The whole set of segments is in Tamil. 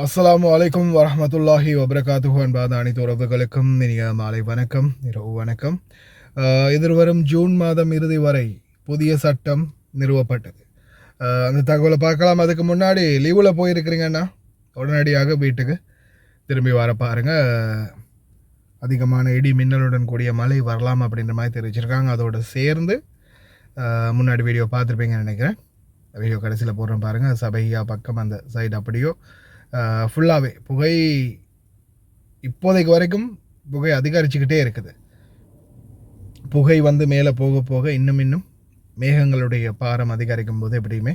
அஸ்ஸலாமு அலைக்கும் வரஹ்மத்துல்லாஹி வபரகாத்துஹு அன்பான அனைத்து உறவுகளுக்கும் இனிய மாலை வணக்கம், இரவு வணக்கம். எதிர்வரும் ஜூன் மாதம் இறுதி வரை புதிய சட்டம் நிறுவப்பட்டது. அந்த தகவலை பார்க்கலாம். அதுக்கு முன்னாடி லீவில் போயிருக்கிறீங்கன்னா உடனடியாக வீட்டுக்கு திரும்பி வர பாருங்க. அதிகமான இடி மின்னலுடன் கூடிய மழை வரலாம் அப்படின்ற மாதிரி தெரிவிச்சிருக்காங்க. அதோடு சேர்ந்து முன்னாடி வீடியோ பார்த்துருப்பீங்கன்னு நினைக்கிறேன். வீடியோ கடைசியில் போடுறேன் பாருங்கள். சபையா பக்கம் அந்த சைடு அப்படியோ ஃபுல்லாகவே புகை இப்போதைக்கு வரைக்கும் புகை அதிகரிச்சுக்கிட்டே இருக்குது. புகை வந்து மேலே போக போக இன்னும் மேகங்களுடைய பாரம் அதிகரிக்கும் போது எப்படியுமே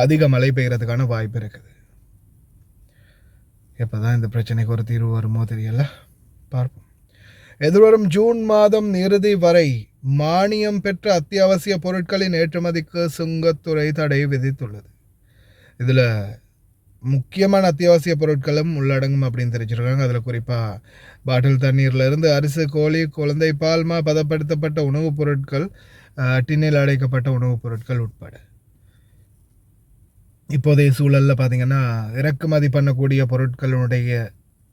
அதிக மழை பெய்கிறதுக்கான வாய்ப்பு இருக்குது. எப்போ தான் இந்த பிரச்சனைக்கு ஒரு தீர்வு வருமோ தெரியல, பார்ப்போம். எதிர்வரும் ஜூன் மாதம் இறுதி வரை மானியம் பெற்ற அத்தியாவசிய பொருட்களின் ஏற்றுமதிக்கு சுங்கத்துறை தடை விதித்துள்ளது. இதில் முக்கியமான அத்தியாவசிய பொருட்களும் உள்ளடங்கும் அப்படின்னு தெரிஞ்சிருக்காங்க. அதில் குறிப்பாக பாட்டில் தண்ணீர்லேருந்து அரிசி, கோழி, குழந்தை பால்மா, பதப்படுத்தப்பட்ட உணவுப் பொருட்கள், டின்னில் அடைக்கப்பட்ட உணவுப் பொருட்கள் உட்பட. இப்போதைய சூழலில் பார்த்திங்கன்னா இறக்குமதி பண்ணக்கூடிய பொருட்களுடைய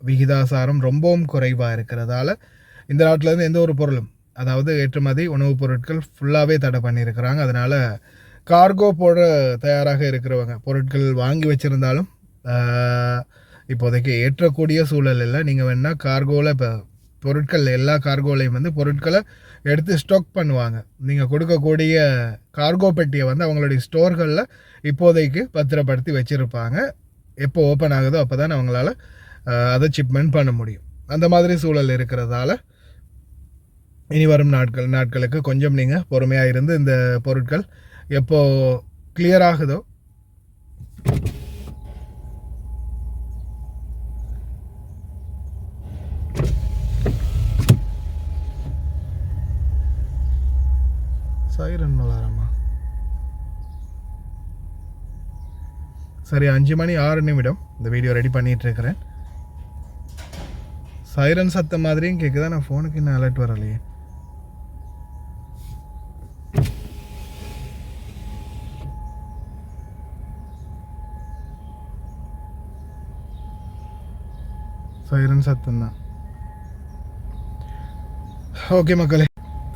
விகிதாசாரம் ரொம்பவும் குறைவாக இருக்கிறதால இந்த நாட்டிலேருந்து எந்த ஒரு பொருளும், அதாவது ஏற்றுமதி உணவுப் பொருட்கள் ஃபுல்லாகவே தடை பண்ணியிருக்கிறாங்க. அதனால் கார்கோ போட தயாராக இருக்கிறவங்க பொருட்கள் வாங்கி வச்சுருந்தாலும் இப்போதைக்கு ஏற்றக்கூடிய சூழல் இல்லை. நீங்கள் வேணால் கார்கோவில் இப்போ பொருட்கள் எல்லா கார்கோலையும் வந்து பொருட்களை எடுத்து ஸ்டாக் பண்ணுவாங்க. நீங்கள் கொடுக்கக்கூடிய கார்கோ பெட்டியை வந்து அவங்களுடைய ஸ்டோர்களில் இப்போதைக்கு பத்திரப்படுத்தி வச்சுருப்பாங்க. எப்போ ஓப்பன் ஆகுதோ அப்போ தான் அவங்களால அதை ஷிப்மெண்ட் பண்ண முடியும். அந்த மாதிரி சூழல் இருக்கிறதால இனி வரும் நாட்களுக்கு கொஞ்சம் நீங்கள் பொறுமையாக இருந்து இந்த பொருட்கள் எப்போ கிளியர் ஆகுதோ சைரன் மலாரம்மா சரி 5:06 இந்த வீடியோ ரெடி பண்ணிட்டு இருக்கிறேன். சைரன் சத்தம் மாதிரியும் கேட்குதா? நான் ஃபோனுக்கு இன்னும் அலர்ட் வரலையே. சைரன் சத்தம் தான். ஓகே மக்களே,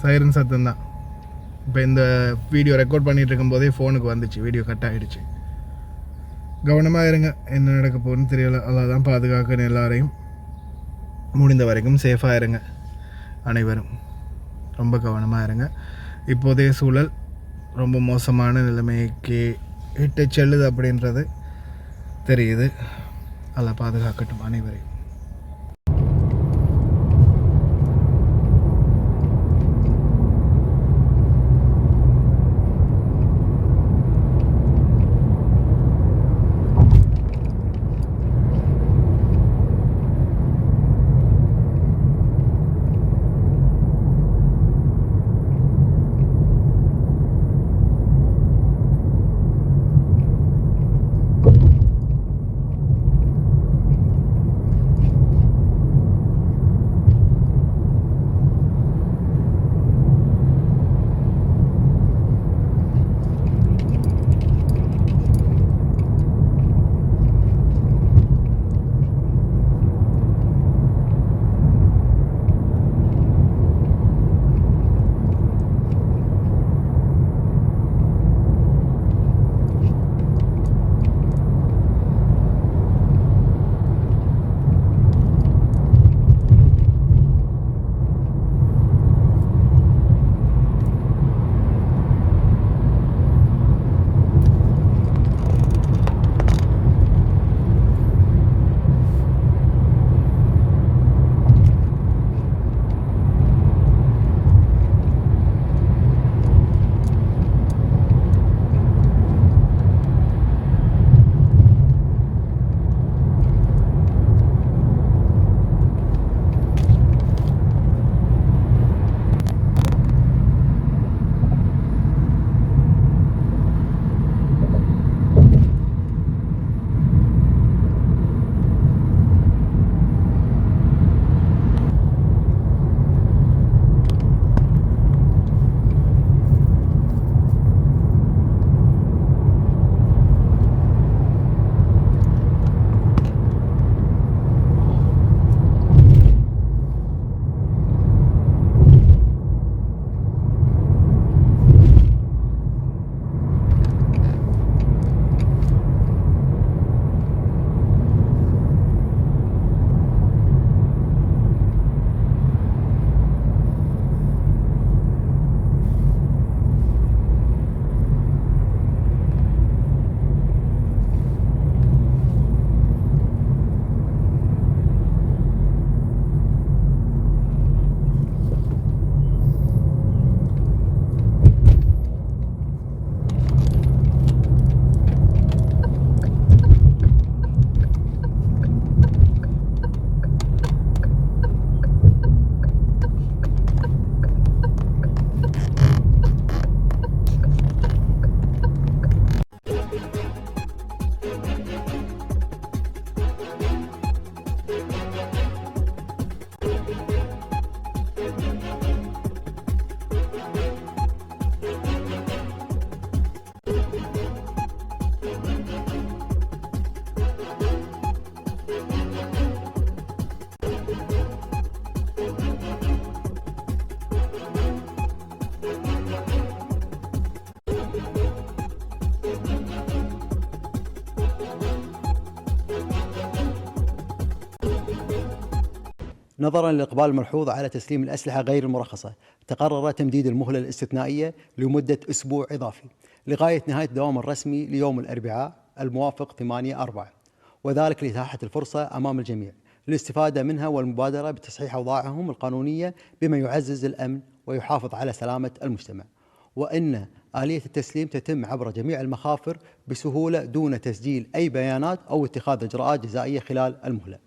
சைரன் சத்தம் தான். இப்போ இந்த வீடியோ ரெக்கார்ட் பண்ணிகிட்டு இருக்கும்போதே ஃபோனுக்கு வந்துச்சு, வீடியோ கட் ஆகிடுச்சு. கவனமாக இருங்க, என்ன நடக்க போகுதுன்னு தெரியல. அதான் தான் பாதுகாக்கணும் எல்லாரையும். முடிந்த வரைக்கும் சேஃபாக இருங்க அனைவரும், ரொம்ப கவனமாக இருங்க. இப்போதைய சூழல் ரொம்ப மோசமான நிலைமைக்கு இட்டு செல்லுது அப்படின்றது தெரியுது. அதில் பாதுகாக்கட்டும் அனைவரையும். نظرا للإقبال الملحوظ على تسليم الأسلحة غير المرخصة، تقرر تمديد المهلة الاستثنائية لمدة أسبوع إضافي لغاية نهاية الدوام الرسمي ليوم الأربعاء الموافق 8/4، وذلك لإتاحة الفرصة أمام الجميع للاستفادة منها والمبادرة بتصحيح أوضاعهم القانونية بما يعزز الأمن ويحافظ على سلامة المجتمع. وإن آلية التسليم تتم عبر جميع المخافر بسهولة دون تسجيل أي بيانات أو اتخاذ إجراءات جزائية خلال المهلة.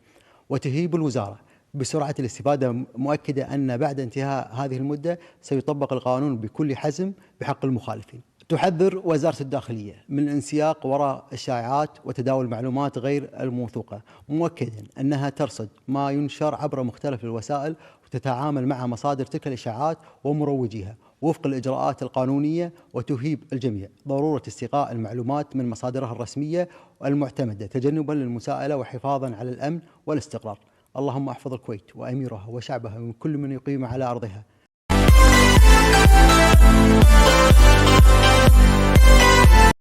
وتهيب الوزارة بسرعة الاستفادة، مؤكدة أن بعد انتهاء هذه المدة سيطبق القانون بكل حزم بحق المخالفين. تحذر وزارة الداخلية من الانسياق وراء الشائعات وتداول المعلومات غير الموثوقة، مؤكدا أنها ترصد ما ينشر عبر مختلف الوسائل وتتعامل مع مصادر تلك الإشاعات ومروجيها وفق الإجراءات القانونية، وتهيب الجميع ضرورة استقاء المعلومات من مصادرها الرسمية والمعتمدة تجنبا للمساءلة وحفاظا على الأمن والاستقرار. اللهم احفظ الكويت وأميرها وشعبها من كل من يقيم على أرضها.